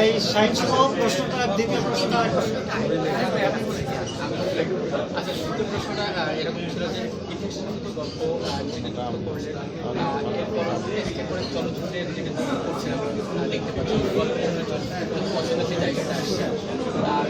এই 60 প্রশ্নটা দ্বিতীয় প্রশ্নটা আচ্ছা, দ্বিতীয় প্রশ্নটা এরকম ছিল যে গল্প একেবারে চলচ্চিত্রে নিজেকে করছেন দেখতে পাচ্ছি গল্প পছন্দের জায়গাটা আসছে আর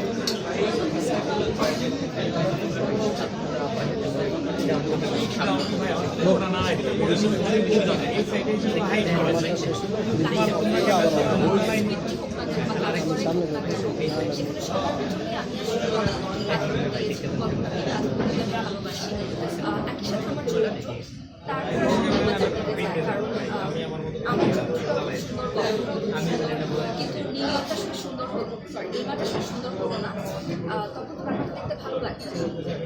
দেখতে ভালো লাগছে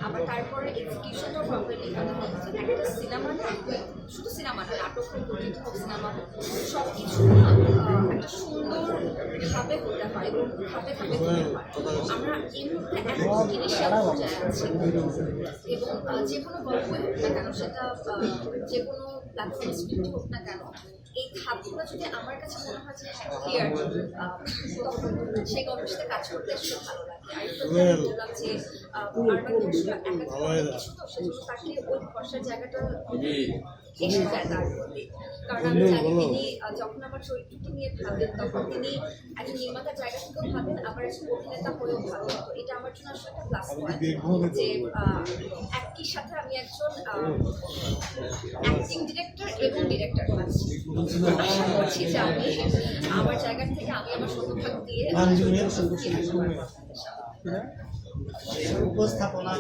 আবার তারপরে এক্সিকিউশনও প্রপারলি একটা সিনেমা না শুধু সিনেমা না নাটক হোক সিনেমা সব কিছু একটা সুন্দর ভাবে হতে হয় এবং ধাপে ধাপে হতে হয় আমরা এই মুহূর্তে এখন ইনিশিয়াল পর্যায়ে আছি এবং যে কোনো গল্পই হোক না কেন সেটা যে কোনো প্ল্যাটফর্মে স্ক্রিপ্ট হোক না কেন এই ধাপগুলো যদি আমার কাছে মনে হয় যে ক্লিয়ার তখন সেই গল্পের সাথে কাজ করতে আসলে ভালো লাগে আর বললাম যে আমার কিছু তো সেজন্য তাকে ওই ভরসার জায়গাটা এসে যায় তার প্রতি কারণ আমি জানি তিনি যখন আমার চরিত্রটি নিয়ে ভাবেন তখন তিনি একজন নির্মাতার জায়গা থেকেও ভাবেন আবার একজন অভিনেতা হয়েও ভাবেন তো এটা আমার জন্য আসলে একটা প্লাস পয়েন্ট যে একই সাথে আমি একজন অ্যাক্টিং ডিরেক্টর এবং ডিরেক্টর আশা করছি যে আমি আমার জায়গা থেকে আমি আমার শতভাগ দিয়ে উপস্থাপনা